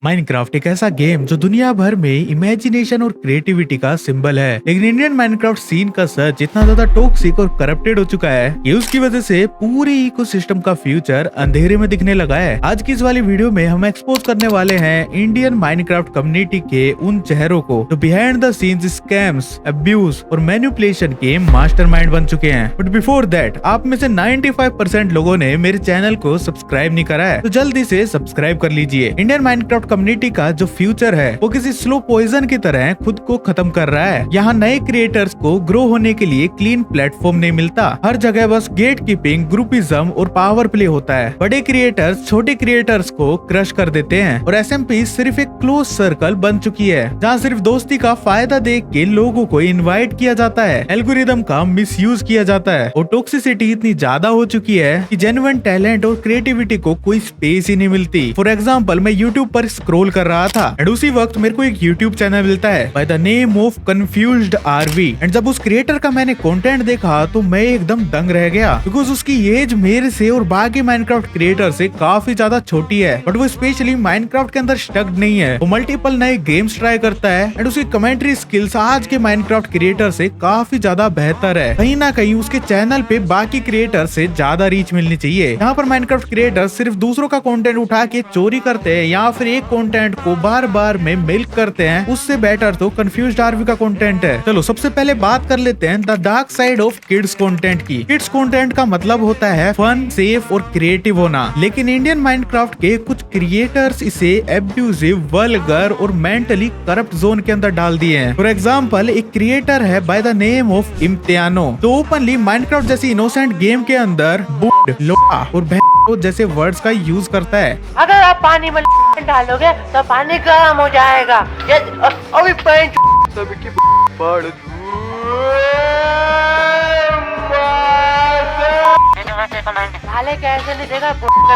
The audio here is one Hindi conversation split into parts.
माइनक्राफ्ट एक ऐसा गेम जो दुनिया भर में इमेजिनेशन और क्रिएटिविटी का सिंबल है, लेकिन इंडियन माइनक्राफ्ट सीन का सर्च इतना ज्यादा टॉक्सिक और करप्टेड हो चुका है कि उसकी वजह से पूरे इकोसिस्टम का फ्यूचर अंधेरे में दिखने लगा है। आज की इस वाली वीडियो में हम एक्सपोज करने वाले हैं इंडियन माइनक्राफ्ट कम्युनिटी के उन चेहरों को जो behind the scenes scams, abuse और मैनिपुलेशन के मास्टरमाइंड बन चुके हैं। बट बिफोर दैट आप में से 95% लोगों ने मेरे चैनल को सब्सक्राइब नहीं करा है, तो जल्दी से सब्सक्राइब कर लीजिए। इंडियन माइनक्राफ्ट कम्युनिटी का जो फ्यूचर है वो किसी स्लो पॉइजन की तरह खुद को खत्म कर रहा है। यहाँ नए क्रिएटर्स को ग्रो होने के लिए क्लीन प्लेटफॉर्म नहीं मिलता। हर जगह बस गेट कीपिंग, ग्रुपिज्म और पावर प्ले होता है। बड़े क्रिएटर्स छोटे क्रिएटर्स को क्रश कर देते हैं और एसएमपी सिर्फ एक क्लोज सर्कल बन चुकी है, जहाँ सिर्फ दोस्ती का फायदा देख के लोगों को इन्वाइट किया जाता है। एल्गोरिदम का मिसयूज किया जाता है और टॉक्सिसिटी इतनी ज्यादा हो चुकी है कि जेन्युइन टैलेंट और क्रिएटिविटी को कोई स्पेस ही नहीं मिलती। फॉर एग्जाम्पल, मैं यूट्यूब पर स्क्रॉल कर रहा था एंड उसी वक्त मेरे को एक यूट्यूब चैनल मिलता है by the name of confused RV. एंड जब उस क्रिएटर का मैंने कंटेंट देखा तो मैं एकदम दंग रह गया, बिकॉज उसकी एज मेरे से और बाकी माइनक्राफ्ट क्रिएटर से काफी ज्यादा छोटी है। बट वो स्पेशली माइनक्राफ्ट के अंदर स्टक नहीं है, वो मल्टीपल नए गेम्स ट्राई करता है एंड उसकी कमेंट्री स्किल्स आज के माइनक्राफ्ट क्रिएटर से काफी ज्यादा बेहतर है। कहीं ना कहीं उसके चैनल पे बाकी क्रिएटर से ज्यादा रीच मिलनी चाहिए। यहाँ पर माइनक्राफ्ट क्रिएटर सिर्फ दूसरों का कंटेंट उठा के चोरी करते हैं या फिर एक कंटेंट को बार बार में मिल्क करते हैं, उससे बेटर तो कंफ्यूज्ड आरवी का कंटेंट है। चलो सबसे पहले बात कर लेते हैं the dark side of kids content की। किड्स कंटेंट का मतलब होता है फन, सेफ और क्रिएटिव होना, लेकिन इंडियन माइनक्राफ्ट के कुछ क्रिएटर्स इसे एब्यूजिव, वल्गर और मेंटली करप्ट जोन के अंदर डाल दिए हैं। फॉर एग्जाम्पल, एक क्रिएटर है बाय द नेम ऑफ इम्तियानो, तो ओपनली माइनक्राफ्ट जैसी इनोसेंट गेम के अंदर बुड, लोहा और जैसे वर्ड्स का यूज करता है। अगर आप पानी में डालोगे तो पानी गर्म हो जाएगा। अभी सभी की साले कैसे नहीं देगा,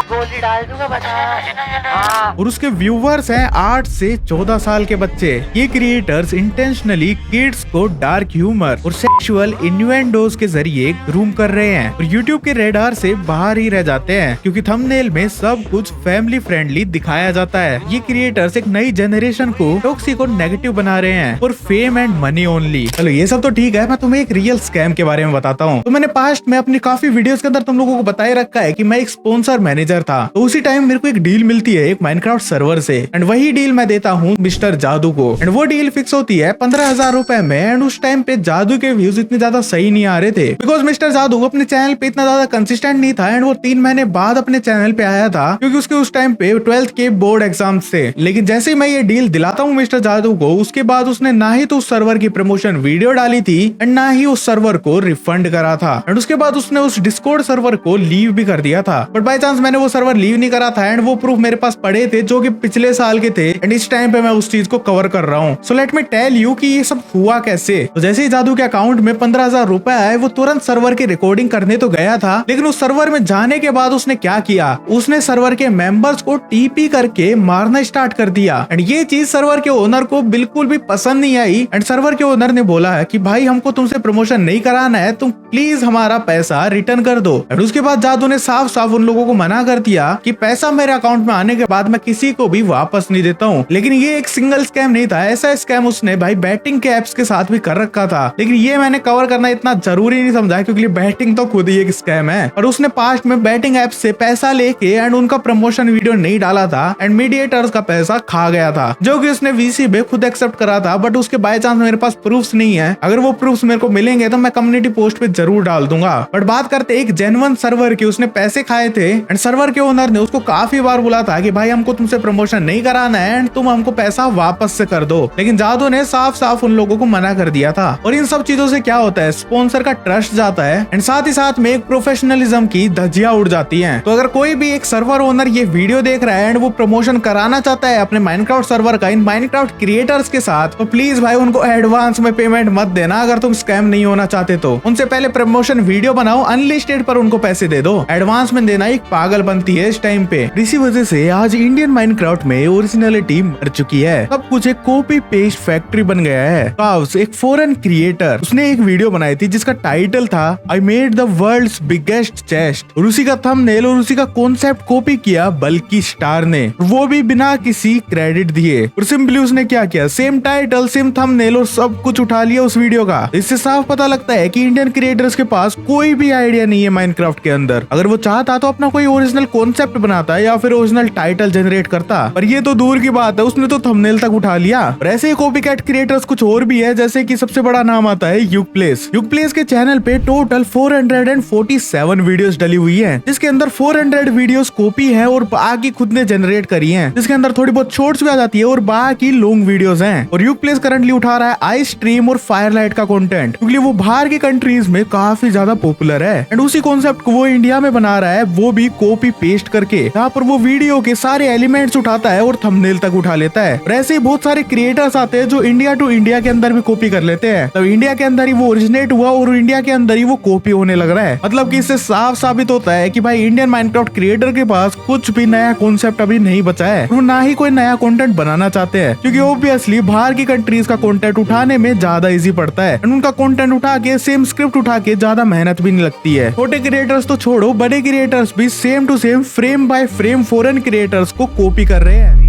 गोली डाल दूंगा बता। और उसके व्यूवर्स हैं 8 से 14 साल के बच्चे। ये क्रिएटर्स इंटेंशनली किड्स को डार्क ह्यूमर और सेक्सुअल इन्वेंडोज के जरिए ग्रूम कर रहे हैं और यूट्यूब के रेडार से बाहर ही रह जाते हैं, क्योंकि थंबनेल में सब कुछ फैमिली फ्रेंडली दिखाया जाता है। ये क्रिएटर्स एक नई जनरेशन को टॉक्सिक और नेगेटिव बना रहे हैं for fame and money only. चलो ये सब तो ठीक है, मैं तुम्हें एक रियल स्कैम के बारे में बताता हूँ। तो मैंने पास्ट में अपनी काफी वीडियोस के अंदर तुम लोगों को बताए रखा है कि मैं एक स्पॉन्सर मैनेजर था, तो उसी टाइम मेरे को एक डील मिलती है एक माइनक्राफ्ट सर्वर से एंड वही डील मैं देता हूँ मिस्टर जादू को। एंड वो डील फिक्स होती है 15,000 रुपए में। एंड उस टाइम पे जादू के व्यूज इतने ज्यादा सही नहीं आ रहे थे, बिकॉज मिस्टर जादू अपने चैनल पे इतना ज्यादा कंसिस्टेंट नहीं था एंड वो 3 महीने बाद अपने चैनल पे आया था, क्योंकि उसके उस टाइम पे 12th के बोर्ड एग्जाम्स थे। लेकिन जैसे ही मैं ये डील दिलाता हूँ मिस्टर जादू को, उसके बाद उसने ना ही तो उस सर्वर की प्रमोशन वीडियो डाली थी एंड ना ही उस सर्वर को रिफंड करा था। एंड उसके बाद उसने उस डिस्कॉर्ड सर्वर को लीव भी कर दिया था। बट बाय चांस मैंने वो सर्वर लीव नहीं करा था एंड वो प्रूफ मेरे पास पड़े थे जो कि पिछले साल के थे एंड इस टाइम पे मैं उस चीज को कवर कर रहा हूँ। So let me tell you कि ये सब हुआ कैसे। तो जैसे ही जादू के अकाउंट में 15,000 रुपए आए, वो तुरंत सर्वर की रिकॉर्डिंग करने तो गया था, लेकिन उस सर्वर में जाने के बाद उसने क्या किया, उसने सर्वर के मेंबर्स को टीपी करके मारना स्टार्ट कर दिया। एंड ये चीज सर्वर के ओनर को बिल्कुल भी पसंद नहीं आई एंड सर्वर के ओनर ने बोला है कि भाई हमको तुमसे प्रमोशन नहीं कराना है, तुम प्लीज हमारा पैसा रिटर्न कर दो। एंड उसके बाद जादू ने साफ साफ उन लोगों को मना कर दिया कि पैसा मेरे अकाउंट में आने के बाद मैं किसी को भी वापस नहीं देता हूँ। लेकिन ये एक सिंगल स्कैम नहीं था, ऐसा स्कैम उसने भाई बैटिंग के एप्स के साथ भी कर रखा था। लेकिन ये मैंने कवर करना इतना जरूरी नहीं समझा, क्योंकि बैटिंग तो खुद ही एक स्कैम है। और उसने पास्ट में बैटिंग एप से पैसा लेके एंड उनका प्रमोशन वीडियो नहीं डाला था एंड मीडिएटर्स का पैसा खा गया था, जो कि उसने वीसी पे खुद एक्सेप्ट करा था। बट उसके बाय चांस मेरे पास प्रूफ्स नहीं है। अगर वो प्रूफ्स मेरे को मिलेंगे तो मैं कम्युनिटी पोस्ट पे जरूर डाल दूंगा। बट बात करते एक जेन्युइन सर्वर की, उसने पैसे खाए थे एंड सर्वर के ओनर ने उसको काफी बार बोला था कि भाई हमको तुमसे प्रमोशन नहीं कराना है एंड तुम हमको पैसा वापस से कर दो, लेकिन जादू ने साफ साफ उन लोगों को मना कर दिया था। और इन सब चीजों से क्या होता है, स्पॉन्सर का ट्रस्ट जाता है एंड साथ ही साथ में एक प्रोफेशनलिज्म की धज्जियां उड़ जाती हैं। तो अगर कोई भी एक सर्वर ओनर ये वीडियो देख रहा है एंड वो प्रमोशन कराना चाहता है अपने माइनक्राफ्ट सर्वर का इन माइनक्राफ्ट क्रिएटर्स के साथ, तो प्लीज भाई उनको एडवांस में पेमेंट मत देना। अगर तुम स्कैम नहीं होना चाहते तो उनसे पहले प्रमोशन वीडियो बनाओ, अनलिस्टेड पर उनको पैसे दे दो। एडवांस में देना एक पागलपंती है इस टाइम पे। इसी वजह से आज इंडियन माइनक्राफ्ट में ओरिजिनलिटी मर चुकी है। सब कुछ एक कॉपी पेस्ट फैक्ट्री बन गया है। काव्स एक फॉरेन क्रिएटर, उसने एक वीडियो बनाई थी जिसका टाइटल था I made the world's biggest chest, और उसी का थंबनेल और उसी का कॉन्सेप्ट कॉपी किया बल्कि स्टार ने, वो भी बिना किसी क्रेडिट दिए। और सिंपली उसने क्या किया, सेम टाइटल सेम थंबनेल और सब कुछ उठा लिया उस वीडियो का। इससे साफ पता लगता है कि इंडियन क्रिएटर्स के पास कोई भी आइडिया नहीं है माइनक्राफ्ट के अंदर। अगर वो चाहता तो अपना कोई ओरिजिनल कॉन्सेप्ट बनाता या फिर ओरिजिनल टाइटल जनरेट करता, पर ये तो दूर की बात है, उसने तो थंबनेल तक उठा लिया। और ऐसे ही कॉपीकैट क्रिएटर्स कुछ और भी है, जैसे कि सबसे बड़ा नाम आता है यूगप्लेस। यूगप्लेस के चैनल पे टोटल 447 वीडियोस डली हुई है, जिसके अंदर 400 वीडियोस कॉपी है और बाकी खुद ने जनरेट करी है, जिसके अंदर थोड़ी बहुत शॉर्ट्स भी आ जाती है और बाकी लॉन्ग वीडियोस हैं। और यूगप्लेस करंटली उठा रहा है आई स्ट्रीम और फायरलाइट का कंटेंट, क्योंकि वो बाहर की कंट्रीज में काफी ज्यादा पॉपुलर है। एंड उसी कॉन्सेप्ट को वो इंडिया में बना रहा है, वो भी कॉपी पेस्ट करके, जहाँ पर वो वीडियो के सारे एलिमेंट्स उठाता है और थंबनेल तक उठा लेता है। और ऐसे ही बहुत सारे क्रिएटर्स आते हैं जो इंडिया टू इंडिया के अंदर भी कॉपी कर लेते हैं, तब इंडिया के अंदर ही वो ओरिजिनेट हुआ और इंडिया के अंदर ही वो कॉपी होने लग रहा है। मतलब कि इससे साफ साबित होता है कि भाई इंडियन माइनक्राफ्ट क्रिएटर के पास कुछ भी नया कॉन्सेप्ट अभी नहीं बचा है, वो ना ही कोई नया कंटेंट बनाना चाहते हैं, क्योंकि ऑब्वियसली बाहर की कंट्रीज का कंटेंट उठाने में ज्यादा इजी पड़ता है। उनका कंटेंट उठा के सेम स्क्रिप्ट उठा के ज्यादा मेहनत भी नहीं लगती है। छोटे क्रिएटर्स तो छोड़ो, बड़े क्रिएटर्स भी same to same frame by frame foreign creators को कॉपी कर रहे हैं।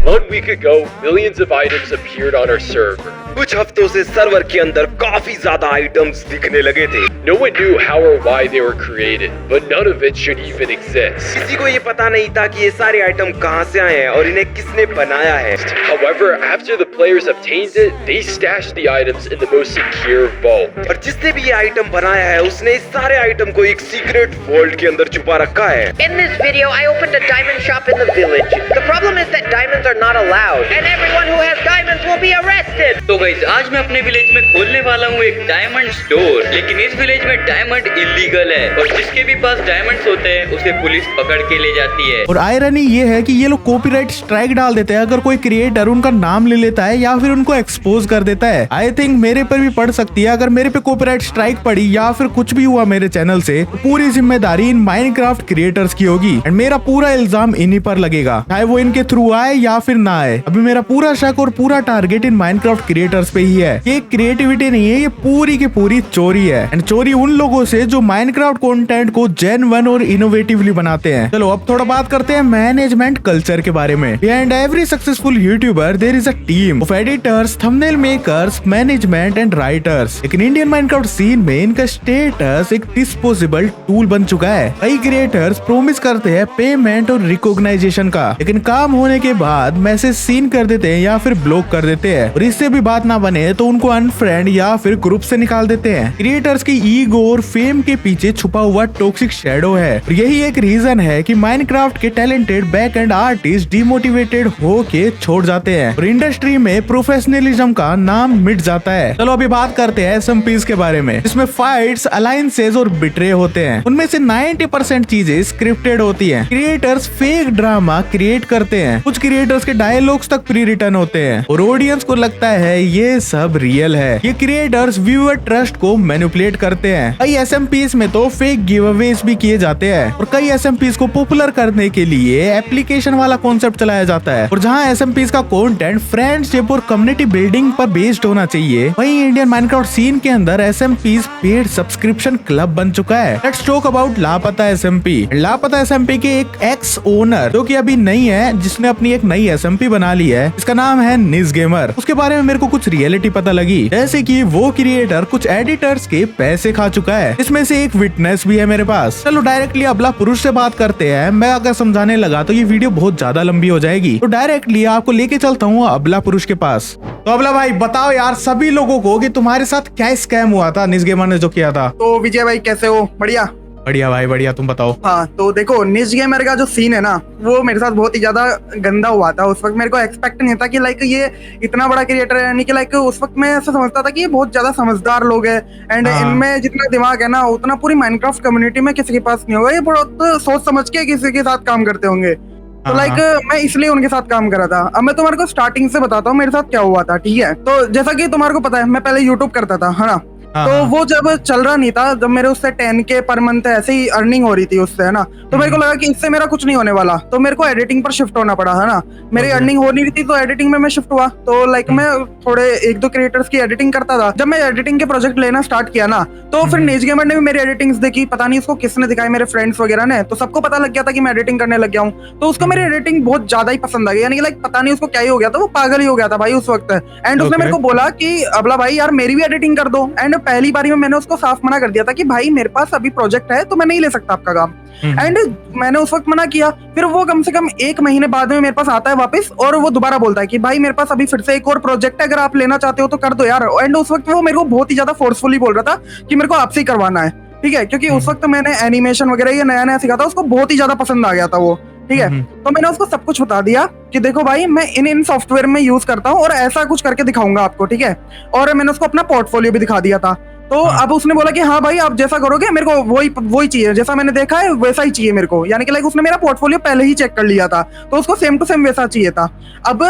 1 week ago, millions of items appeared on our server. कुछ हफ्तों से सर्वर के अंदर काफी ज्यादा आइटम्स दिखने लगे थे। No one knew how or why they were created, but none of it should even exist. किसी को ये पता नहीं था कि ये सारे आइटम कहाँ से आए हैं और इन्हें किसने बनाया है। However, after the players obtained it, they stashed the items in the most secure vault. और जिसने भी ये आइटम बनाया है उसने इस सारे आइटम को एक सीक्रेट वॉल्ट के अंदर छुपा रखा है। In this video, I opened a diamond shop in the village. The problem is that diamonds are not allowed, and everyone who has diamonds will be arrested. तो गाइस आज मैं अपने विलेज में खोलने वाला हूँ एक डायमंड स्टोर, लेकिन इस विलेज में डायमंड इलीगल है और जिसके भी पास डायमंड्स होते हैं उसे पुलिस पकड़ के ले जाती है। और आयरनी ये है कि ये लोग कॉपीराइट स्ट्राइक डाल देते हैं अगर कोई क्रिएटर उनका नाम ले लेता है या फिर उनको एक्सपोज कर देता है। आई थिंक मेरे पर भी पड़ सकती है, अगर मेरे पे कॉपीराइट स्ट्राइक पड़ी या फिर कुछ भी हुआ मेरे चैनल से, तो पूरी जिम्मेदारी इन माइनक्राफ्ट क्रिएटर्स की होगी एंड मेरा पूरा इल्जाम इन्हीं पर लगेगा, चाहे वो इनके थ्रू आए या फिर ना आए। अभी मेरा पूरा शक और पूरा टारगेट इन माइनक्राफ्ट क्रिएटर्स पे ही है। ये क्रिएटिविटी नहीं है, ये पूरी की पूरी चोरी है एंड चोरी उन लोगों से जो माइनक्राफ्ट कंटेंट को जेन्युइन और इनोवेटिवली बनाते हैं। चलो अब थोड़ा बात करते हैं मैनेजमेंट कल्चर के बारे में। Behind every successful YouTuber there is a team of editors, thumbnail makers, management and writers. लेकिन इंडियन माइनक्राफ्ट सीन में इनका स्टेटस एक डिस्पोजेबल टूल बन चुका है। कई क्रिएटर्स प्रॉमिस करते हैं पेमेंट और रिकॉग्नाइजेशन का, लेकिन काम होने के बाद मैसेज सीन कर देते हैं या फिर ब्लॉक कर देते हैं और इससे भी बात ना बने तो उनको अनफ्रेंड या फिर ग्रुप से निकाल देते हैं। क्रिएटर्स की ईगो और फेम के पीछे छुपा हुआ टॉक्सिक शैडो है और यही एक रीजन है कि माइनक्राफ्ट के talented back and artist demotivated होके छोड़ जाते हैं और इंडस्ट्री में प्रोफेशनलिज्म का नाम मिट जाता है। चलो अभी बात करते हैं एसएमपीज के बारे में, जिसमें फाइट्स, अलायंसेज और बिट्रे होते हैं। उनमें से 90% चीजें स्क्रिप्टेड होती हैं। क्रिएटर्स फेक ड्रामा क्रिएट करते हैं, कुछ क्रिएटर्स के डायलॉग्स तक प्री रिटर्न होते हैं और ऑडियंस को लगता है ये सब रियल है। ये क्रिएटर्स व्यूअर ट्रस्ट को मैनिपुलेट करते हैं। कई एसएमपीज में तो फेक गिवअवेज भी किए जाते हैं और कई एसएमपीज को पॉपुलर करने के लिए एप्लीकेशन वाला कॉन्सेप्ट चलाया जाता है। और जहां एसएमपीज का कंटेंट फ्रेंडशिप और कम्युनिटी बिल्डिंग पर बेस्ड होना चाहिए, वहीं इंडियन माइनक्राफ्ट सीन के अंदर एसएमपीज पेड सब्सक्रिप्शन क्लब बन चुका है। लेट्स टॉक अबाउट लापता एसएमपी। लापता एसएमपी के एक एक्स ओनर जो कि अभी नहीं है, जिसने अपनी एक नई एसएमपी बना ली है, इसका नाम है निज गेमर। उसके बारे में मेरे को कुछ रियलिटी पता लगी, जैसे कि वो क्रिएटर कुछ एडिटर्स के पैसे खा चुका है। इसमें से एक विटनेस भी है मेरे पास। चलो डायरेक्टली अबला पुरुष से बात करते हैं। मैं अगर समझाने लगा तो ये वीडियो बहुत ज्यादा लंबी हो जाएगी, तो डायरेक्टली आपको लेके चलता हूँ अबला पुरुष के पास। तो अबला भाई बताओ यार सभी लोगों को कि तुम्हारे साथ क्या स्कैम हुआ था निज गेमर ने जो किया था। तो विजय भाई कैसे हो? बढ़िया बढ़िया भाई बढ़िया, तुम बताओ। हाँ तो देखो, निज गेमर का जो सीन है ना, वो मेरे साथ बहुत ही ज्यादा गंदा हुआ था। उस वक्त मेरे को एक्सपेक्ट नहीं था कि लाइक ये इतना बड़ा क्रिएटर है, यानी कि लाइक उस वक्त मैं ऐसा समझता था कि ये बहुत ज्यादा समझदार लोग हैं एंड इनमें जितना दिमाग है ना उतना पूरी माइनक्राफ्ट कम्युनिटी में किसी के पास नहीं होगा। ये बहुत सोच समझ के किसी के साथ काम करते होंगे, तो लाइक मैं इसलिए उनके साथ काम कर रहा था। अब मैं तुम्हारे को स्टार्टिंग से बताता हूँ मेरे साथ क्या हुआ था, ठीक है? तो जैसा कि तुम्हारे को पता है, मैं पहले यूट्यूब करता था, है ना। हाँ, तो हाँ। वो जब चल रहा नहीं था, जब मेरे उससे 10K पर मंथ ऐसे ही अर्निंग हो रही थी उससे, है ना, तो मेरे को लगा कि इससे मेरा कुछ नहीं होने वाला, तो मेरे को एडिटिंग पर शिफ्ट होना पड़ा, है ना। मेरी Okay. अर्निंग हो नहीं रही थी तो एडिटिंग में मैं शिफ्ट हुआ। तो लाइक मैं थोड़े 1-2 क्रिएटर्स की एडिटिंग करता था। जब मैं एडिटिंग के प्रोजेक्ट लेना स्टार्ट किया ना, तो फिर नेज गेमर ने भी मेरी एडिटिंग्स देखी, पता नहीं उसको किसने दिखाई, मेरे फ्रेंड्स वगैरह ने, तो सबको पता लग गया था कि मैं एडिटिंग करने लग गया हूँ। तो उसको मेरी एडिटिंग बहुत ज्यादा ही पसंद आ गई, यानी कि लाइक पता नहीं उसको क्या ही हो गया था, वो पागल ही हो गया था भाई उस वक्त। एंड उसने Okay. मेरे को बोला कि अबला भाई यार मेरी भी एडिटिंग कर दो। एंड पहली बारी में मैंने उसको साफ मना कर दिया था कि भाई मेरे पास अभी प्रोजेक्ट है तो मैं नहीं ले सकता आपका काम। एंड मैंने उस वक्त मना किया। फिर वो कम से कम 1 महीने बाद में मेरे पास आता है वापस, और वो दोबारा बोलता है कि भाई मेरे पास अभी फिर से एक और प्रोजेक्ट है, अगर आप लेना चाहते हो तो कर दो यार। एंड उस वक्त वो मेरे को बहुत ही ज्यादा फोर्सफुली बोल रहा था कि मेरे को आपसे ही करवाना है, ठीक है, क्योंकि उस वक्त मैंने एनिमेशन वगैरह ये नया नया सीखा था, उसको बहुत ही ज्यादा पसंद आ गया था वो, ठीक है। तो मैंने उसको सब कुछ बता दिया कि देखो भाई मैं इन सॉफ्टवेयर में यूज करता हूँ और ऐसा कुछ करके दिखाऊंगा आपको, ठीक है। और मैंने उसको अपना पोर्टफोलियो भी दिखा दिया था। तो अब उसने बोला कि हाँ भाई आप जैसा करोगे मेरे को वही चाहिए, जैसा मैंने देखा है वैसा ही चाहिए मेरे को, यानी कि लाइक उसने मेरा पोर्टफोलियो पहले ही चेक कर लिया था, तो उसको सेम टू सेम वैसा चाहिए था। अब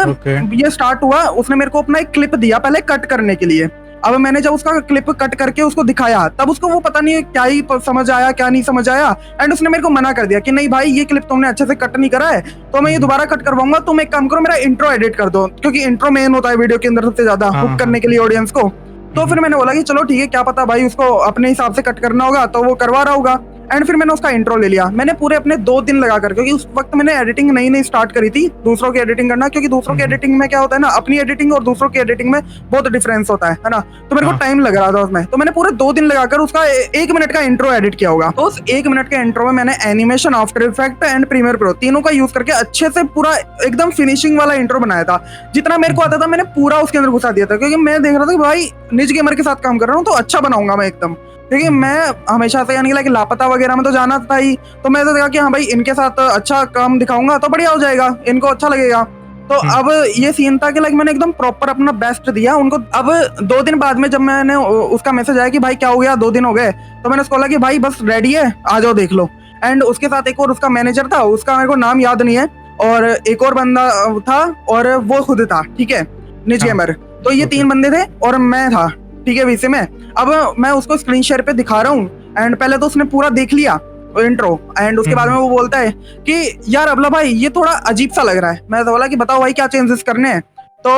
ये स्टार्ट हुआ, उसने मेरे को अपना एक क्लिप दिया पहले कट करने के लिए। अब मैंने जब उसका क्लिप कट करके उसको दिखाया, तब उसको वो पता नहीं क्या ही समझ आया क्या नहीं समझ आया। एंड उसने मेरे को मना कर दिया कि नहीं भाई ये क्लिप तुमने अच्छे से कट नहीं करा है, तो मैं ये दोबारा कट करवाऊंगा, तुम एक काम करो मेरा इंट्रो एडिट कर दो, क्योंकि इंट्रो मेन होता है वीडियो के अंदर सबसे ज्यादा हुक करने के लिए ऑडियंस को। तो फिर मैंने बोला कि चलो ठीक है, क्या पता भाई उसको अपने हिसाब से कट करना होगा तो वो करवा रहा होगा। एंड फिर मैंने उसका इंट्रो ले लिया। मैंने पूरे अपने 2 दिन लगा कर, क्योंकि उस वक्त मैंने एडिटिंग नई स्टार्ट करी थी, दूसरों की एडिटिंग करना, क्योंकि दूसरों की एडिटिंग में क्या होता है ना, अपनी एडिटिंग और दूसरों की एडिटिंग में बहुत डिफरेंस होता है ना। तो मेरे को टाइम लग रहा था उसमें, तो मैंने पूरे 2 दिन लगाकर उसका 1 मिनट का इंट्रो एडिट किया होगा। तो उस 1 मिनट के इंट्रो में मैंने animation, after effect and premiere pro तीनों का यूज करके अच्छे से पूरा एकदम फिनिशिंग वाला इंट्रो बनाया था। जितना मेरे को आता था मैंने पूरा उसके अंदर घुसा दिया था, क्योंकि मैं देख रहा था कि भाई निज गेमर के साथ काम कर रहा हूँ तो अच्छा बनाऊंगा मैं एकदम, क्योंकि मैं हमेशा से यानी कि लापता वगैरह में तो जाना था ही। तो मैंने देखा कि हाँ भाई इनके साथ अच्छा काम दिखाऊंगा तो बढ़िया हो जाएगा, इनको अच्छा लगेगा। तो अब ये सीन था कि लाइक मैंने एकदम प्रॉपर अपना बेस्ट दिया उनको। अब 2 दिन बाद में जब मैंने उसका मैसेज आया कि भाई क्या हो गया 2 दिन हो गए, तो मैंने उसको बोला कि भाई बस रेडी है आ जाओ देख लो। एंड उसके साथ एक और उसका मैनेजर था, उसका मेरे को नाम याद नहीं है, और एक और बंदा था और वो खुद था, ठीक है, निज गेमर। तो ये 3 बंदे थे और मैं था, ठीक है, वीसी में। अब मैं उसको स्क्रीन शेयर पे दिखा रहा हूँ। एंड पहले तो उसने पूरा देख लिया इंट्रो, एंड उसके बाद में वो बोलता है कि यार अबला भाई ये थोड़ा अजीब सा लग रहा है। मैं तो बोला कि बताओ भाई क्या चेंजेस करने हैं। तो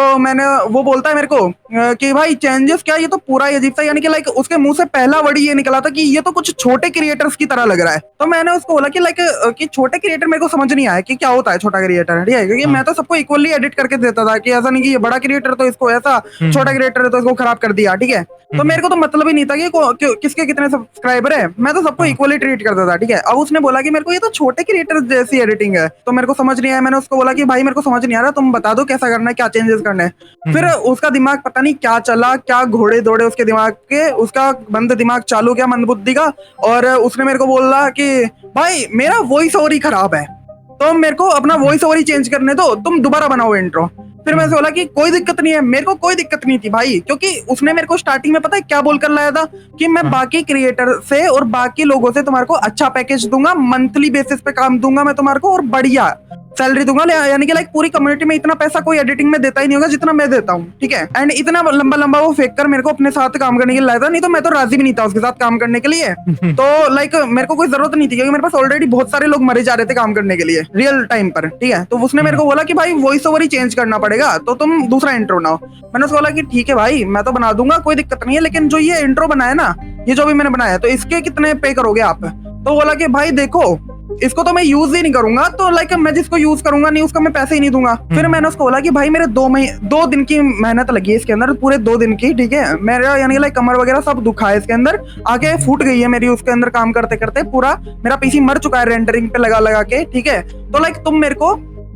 वो बोलता है मेरे को कि भाई चेंजेस क्या, ये तो पूरा ही अजीब सा, यानी कि लाइक उसके मुंह से पहला वर्ड ये निकला था कि ये तो कुछ छोटे क्रिएटर्स की तरह लग रहा है। तो मैंने उसको बोला कि लाइक कि छोटे क्रिएटर मेरे को समझ नहीं आया कि क्या होता है छोटा क्रिएटर, ठीक है, क्योंकि मैं तो सबको इक्वली एडिट करके देता था कि ऐसा नहीं कि ये बड़ा क्रिएटर तो इसको ऐसा, छोटा क्रिएटर तो इसको खराब कर दिया, ठीक है। तो मेरे को तो मतलब ही नहीं था कि किसके कितने सब्सक्राइबर है, मैं तो सबको इक्वली ट्रीट करता था, ठीक है। अब उसने बोला कि मेरे को ये तो छोटे क्रिएटर जैसी एडिटिंग है, तो मेरे को समझ नहीं आया। मैंने उसको बोला कि भाई मेरे को समझ नहीं आ रहा, तुम बता दो कैसा करना है, क्या चेंजेस करने हैं। फिर उसका दिमाग पता नहीं क्या चला, क्या घोड़े दौड़े उसके दिमाग के, उसका बंद दिमाग चालू किया मंदबुद्धि का, और उसने मेरे को बोला कि भाई मेरा वॉइस ओवर ही खराब है, तो मेरे को अपना वॉइस ओवर ही चेंज करने दो, तुम दोबारा बनाओ इंट्रो। फिर मैं बोला कि कोई दिक्कत नहीं है, मेरे को कोई दिक्कत नहीं थी भाई, क्योंकि उसने मेरे को स्टार्टिंग में पता है क्या बोलकर लाया था कि मैं बाकी क्रिएटर से और बाकी लोगों से तुम्हारे को अच्छा पैकेज दूंगा, मंथली बेसिस पे काम दूंगा मैं तुम्हारे को, और बढ़िया सैलरी दूंगा, यानी कि लाइक पूरी कम्युनिटी में इतना पैसा कोई एडिटिंग में देता ही नहीं होगा जितना मैं देता हूँ, ठीक है। एंड इतना लंबा लंबा वो फेंक कर मेरे को अपने साथ काम करने के लिए लाया था, नहीं तो मैं तो राजी भी नहीं था उसके साथ काम करने के लिए। तो लाइक मेरे को कोई जरूरत नहीं थी, क्योंकि मेरे पास ऑलरेडी बहुत सारे लोग मरे जा रहे थे काम करने के लिए रियल टाइम पर, ठीक है। तो उसने मेरे को बोला कि भाई वॉइस ओवर ही चेंज करना पड़ेगा, तो तुम दूसरा इंट्रो बनाओ। मैंने उसको बोला कि ठीक है भाई मैं तो बना दूंगा, कोई दिक्कत नहीं है, लेकिन जो ये इंट्रो बनाया ना, ये जो भी मैंने बनाया, तो इसके कितने पे करोगे आप। तो बोला कि भाई देखो इसको तो मैं यूज ही नहीं करूंगा, तो लाइक मैं जिसको यूज करूंगा नहीं उसका मैं पैसे ही नहीं दूंगा। फिर मैंने उसको बोला कि भाई मेरे 2 दिन की मेहनत लगी है इसके अंदर, पूरे 2 दिन की, ठीक है। मेरा यानी लाइक कमर वगैरह सब दुखा है इसके अंदर, आगे फूट गई है मेरी उसके अंदर काम करते करते, पूरा मेरा पीसी मर चुका है रेंडरिंग पे लगा लगा के, ठीक है। तो लाइक तुम मेरे को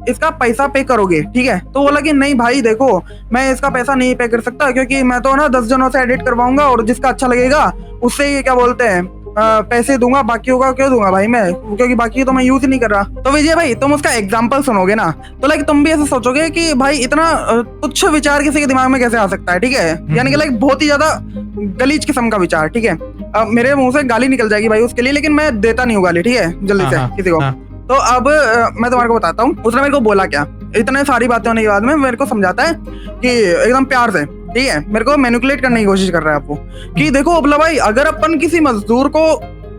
इसका पैसा पे करोगे, ठीक है। तो बोला कि नहीं भाई देखो मैं इसका पैसा नहीं पे कर सकता, क्योंकि मैं तो ना 10 जनों से एडिट करवाऊंगा और जिसका अच्छा लगेगा उससे ये क्या बोलते हैं पैसे दूंगा, बाकी होगा क्यों दूंगा भाई मैं, क्योंकि बाकी तो मैं यूज ही नहीं कर रहा। तो विजय भाई तुम उसका एग्जांपल सुनोगे ना, तो लाइक तुम भी ऐसा सोचोगे कि भाई इतना तुच्छ विचार किसी के दिमाग में कैसे आ सकता है, ठीक है, यानी कि लाइक बहुत ही ज्यादा गलीज किस्म का विचार, ठीक है। अब मेरे मुंह से गाली निकल जाएगी भाई उसके लिए, लेकिन मैं देता नहीं हूँ गाली, ठीक है, जल्दी से किसी को। तो अब मैं तुम्हारे को बताता हूँ उसने मेरे को बोला क्या। इतने सारी बातें होने के बाद में मेरे को समझाता है कि एकदम प्यार से ठीक है, मेरे को मैनिपुलेट करने की कोशिश कर रहा है आपको कि देखो अबला भाई, अगर अपन किसी मजदूर को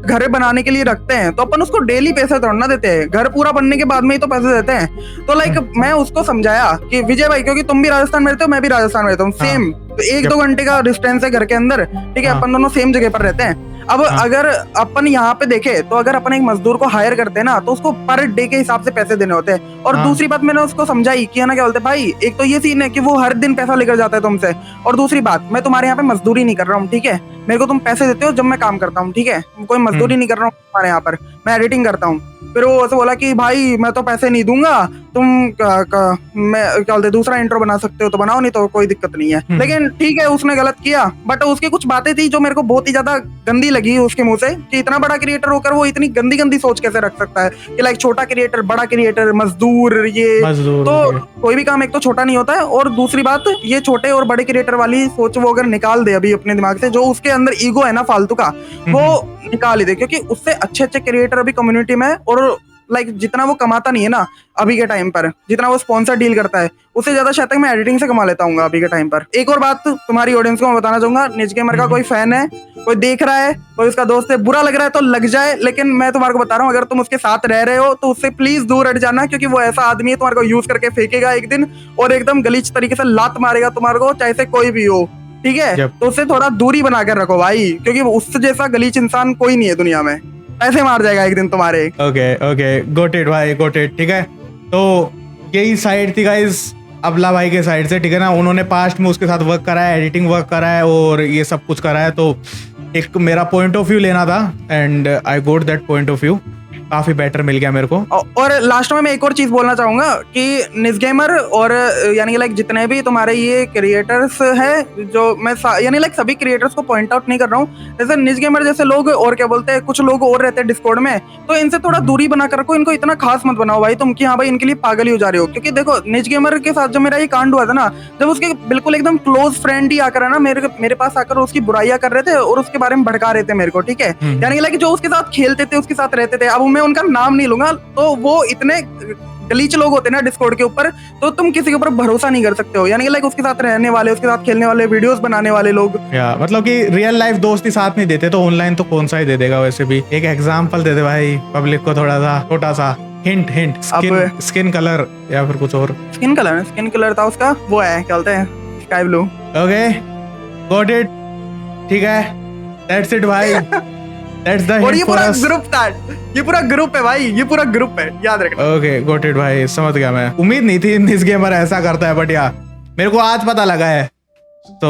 घर बनाने के लिए रखते हैं तो अपन उसको डेली पैसे थोड़ा ना देते हैं, घर पूरा बनने के बाद में ही तो पैसे देते हैं। तो लाइक मैं उसको समझाया कि विजय भाई, क्योंकि तुम भी राजस्थान में रहते हो, मैं भी राजस्थान में रहता हूँ, सेम तो 1-2 घंटे का डिस्टेंस है घर के अंदर, ठीक है, अपन दोनों सेम जगह पर रहते हैं। अब अगर अपन यहाँ पे देखे तो अगर अपन एक मजदूर को हायर करते हैं ना तो उसको पर डे के हिसाब से पैसे देने होते हैं। और दूसरी बात मैंने उसको समझाई कि है ना, क्या बोलते हैं भाई, एक तो ये सीन है कि वो हर दिन पैसा लेकर जाता है तुमसे, और दूसरी बात, मैं तुम्हारे यहाँ पे मजदूरी नहीं कर रहा हूँ, ठीक है, मेरे को तुम पैसे देते हो जब मैं काम करता हूँ, ठीक है, कोई मजदूरी नहीं कर रहा हूँ तुम्हारे यहाँ पर, मैं एडिटिंग करता हूँ। फिर वो ऐसे बोला कि भाई मैं तो पैसे नहीं दूंगा, तुम मैं क्या बोलते दूसरा इंट्रो बना सकते हो तो बनाओ, नहीं तो कोई दिक्कत नहीं है। लेकिन ठीक है, उसने गलत किया, बट उसकी कुछ बातें थी जो मेरे को बहुत ही ज्यादा गंदी लगी उसके मुंह से, कि इतना बड़ा क्रिएटर होकर वो इतनी गंदी गंदी सोच कैसे रख सकता है कि लाइक छोटा क्रिएटर, बड़ा क्रिएटर, मजदूर, ये तो कोई भी काम एक तो छोटा नहीं होता है, और दूसरी बात, ये छोटे और बड़े क्रिएटर वाली सोच वो अगर निकाल दे अभी अपने दिमाग से, जो उसके अंदर ईगो है ना फालतू का, वो निकाल ही दे, क्योंकि उससे अच्छे अच्छे क्रिएटर अभी कम्युनिटी में, और लाइक जितना वो कमाता नहीं है ना अभी के टाइम पर, जितना वो स्पॉन्सर डील करता है, उससे ज्यादा शायद तक मैं एडिटिंग से कमा लेता हूँ अभी के टाइम पर। एक और बात तुम्हारी ऑडियंस को मैं बताना चाहूंगा, निज गेमर का कोई फैन है, कोई देख रहा है, कोई उसका दोस्त है, बुरा लग रहा है तो लग जाए, लेकिन मैं तुम्हारे को बता रहा हूँ, अगर तुम उसके साथ रह रहे हो तो उससे प्लीज दूर हट जाना, क्योंकि वो ऐसा आदमी है तुम्हारे को यूज करके फेंकेगा एक दिन, और एकदम गलीच तरीके से लात मारेगा तुम्हारे को, चाहे से कोई भी हो, ठीक है। तो उससे थोड़ा दूरी बना कर रखो भाई, क्योंकि उससे जैसा गलीच इंसान कोई नहीं है दुनिया में, ऐसे मार जाएगा एक दिन तुम्हारे। ओके गॉट इट भाई, गॉट इट, ठीक है। तो यही साइड थी गाइस अबला भाई के साइड से, ठीक है ना, उन्होंने पास्ट में उसके साथ वर्क करा है, एडिटिंग वर्क करा है और ये सब कुछ करा है, तो एक मेरा पॉइंट ऑफ व्यू लेना था, and I got that point of view, काफी बेटर मिल गया मेरे को। और लास्ट में मैं एक और चीज बोलना चाहूंगा कि निजगेमर और यानी लाइक जितने भी तुम्हारे ये क्रिएटर्स हैं, जो मैं यानी लाइक सभी क्रिएटर्स को पॉइंट आउट नहीं कर रहा हूँ, जैसे निजगेमर जैसे लोग और क्या बोलते हैं, कुछ लोग और रहते हैं डिस्कॉर्ड में, तो इनसे थोड़ा दूरी बना कर रखो, इनको इतना खास मत बनाओ भाई तुम कि हाँ भाई इनके लिए पागल ही हो जा रहे हो। क्योंकि देखो निजगेमर के साथ जो मेरा ये कांड हुआ था ना, जब उसके बिल्कुल एकदम क्लोज फ्रेंड ही आकर है ना मेरे पास आकर उसकी बुराइयां कर रहे थे और उसके बारे में भड़का रहे थे मेरे को, ठीक है, यानी लाइक जो उसके साथ खेलते थे, उसके साथ रहते थे, अब मैं उनका नाम नहीं लूंगा, तो वो इतने गलीच लोग होते हैं ना डिस्कॉर्ड के ऊपर, तो तुम किसी के ऊपर भरोसा नहीं कर सकते हो, यानी लाइक उसके साथ रहने वाले, उसके साथ खेलने वाले, वीडियोस बनाने वाले लोग, या मतलब कि रियल लाइफ दोस्त ही साथ नहीं देते, तो ऑनलाइन तो कौन सा ही दे देगा। वैसे भी एक एग्जांपल दे दे भाई पब्लिक को, थोड़ा सा छोटा सा हिंट, स्किन कलर या फिर कुछ और। स्किन कलर था उसका, वो है क्या बोलते हैं, sky blue. Okay got it, ठीक है, दैट्स इट भाई, दैट्स द और हिंट ये फॉर पूरा अस। ग्रुप था, ये पूरा ग्रुप है भाई, ये पूरा ग्रुप है, याद रखना। ओके गॉट इट भाई, समझ गया मैं, उम्मीद नहीं थी इस गेमर ऐसा करता है, बट यार मेरे को आज पता लगा है, तो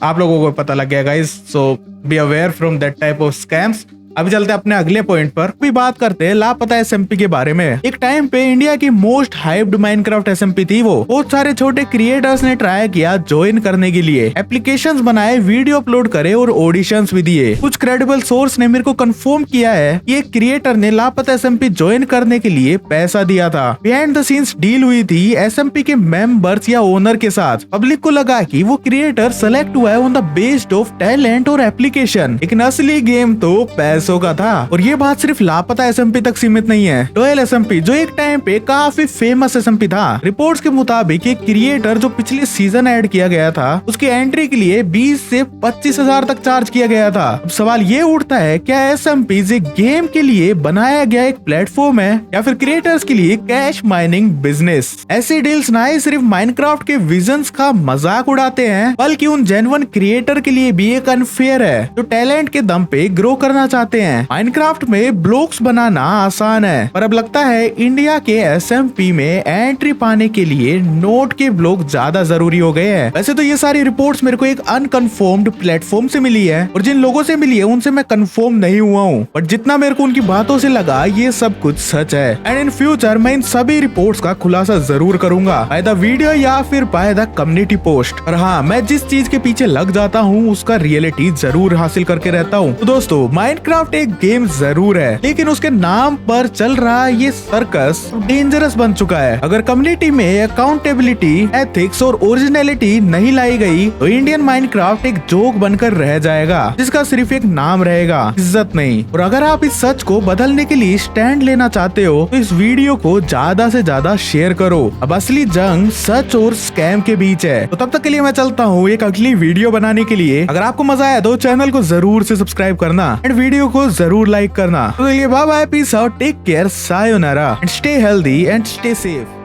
आप लोगों को पता लग गया guys, so be aware from that type of scams. अभी चलते हैं अपने अगले पॉइंट पर, भी बात करते हैं लापता एसएमपी के बारे में। एक टाइम पे इंडिया की मोस्ट हाइप्ड माइनक्राफ्ट एसएमपी थी वो, बहुत सारे छोटे क्रिएटर्स ने ट्राई किया ज्वाइन करने के लिए, एप्लीकेशंस बनाए, वीडियो अपलोड करे और ऑडिशंस भी दिए। कुछ क्रेडिबल सोर्स ने मेरे को कंफर्म किया है कि एक क्रिएटर ने लापता एसएमपी ज्वाइन करने के लिए पैसा दिया था। बिहाइंड द सीन्स डील हुई थी एसएमपी के मेंबर्स या ओनर के साथ। पब्लिक को लगा कि वो क्रिएटर सेलेक्ट हुआ है on the based of talent और एप्लीकेशन, लेकिन असली गेम तो पैसों का था। और ये बात सिर्फ लापता एसएमपी तक सीमित नहीं है। डोयल एसएमपी जो एक टाइम पे काफी फेमस एसएमपी था, रिपोर्ट्स के मुताबिक एक क्रिएटर जो पिछले सीजन ऐड किया गया था, उसकी एंट्री के लिए 20 से 25,000 तक चार्ज किया गया था। अब सवाल ये उठता है, क्या एसएमपी एक गेम के लिए बनाया गया एक प्लेटफॉर्म है या फिर क्रिएटर्स के लिए कैश माइनिंग बिजनेस? ऐसे डील्स ना ही सिर्फ माइनक्राफ्ट के विजन्स का मजाक उड़ाते हैं, बल्कि उन जेन्युइन क्रिएटर के लिए भी एक अनफेयर है जो टैलेंट के दम पे ग्रो करना चाहते हैं। माइनक्राफ्ट में ब्लॉक्स बनाना आसान है, पर अब लगता है इंडिया के एसएमपी में एंट्री पाने के लिए नोट के ब्लॉक ज्यादा जरूरी हो गए हैं। वैसे तो ये सारी रिपोर्ट्स मेरे को एक अनकन्फर्म्ड प्लेटफॉर्म से मिली है, और जिन लोगों से मिली है उनसे मैं कंफर्म नहीं हुआ हूँ, बट जितना मेरे को उनकी बातों से लगा ये सब कुछ सच है। एंड इन फ्यूचर मैं इन सभी रिपोर्ट्स का खुलासा जरूर करूंगा बाय द वीडियो या फिर बाय द कम्युनिटी पोस्ट। और हाँ, मैं जिस चीज के पीछे लग जाता हूँ उसका रियलिटी जरूर हासिल करके रहता हूँ। तो दोस्तों, माइनक्राफ्ट माइनक्राफ्ट एक गेम जरूर है, लेकिन उसके नाम पर चल रहा ये सर्कस डेंजरस बन चुका है। अगर कम्युनिटी में अकाउंटेबिलिटी, एथिक्स और ओरिजिनलिटी नहीं लाई गई तो इंडियन माइनक्राफ्ट एक जोक बनकर रह जाएगा, जिसका सिर्फ एक नाम रहेगा, इज्जत नहीं। और अगर आप इस सच को बदलने के लिए स्टैंड लेना चाहते हो तो इस वीडियो को ज्यादा से ज्यादा शेयर करो। अब असली जंग सच और स्कैम के बीच है। तो तब तक के लिए मैं चलता हूँ एक अगली वीडियो बनाने के लिए। अगर आपको मजा आया तो चैनल को जरूर से सब्सक्राइब करना एंड वीडियो को जरूर लाइक करना। तो bye bye, peace out, take care, sayonara and stay healthy and stay safe.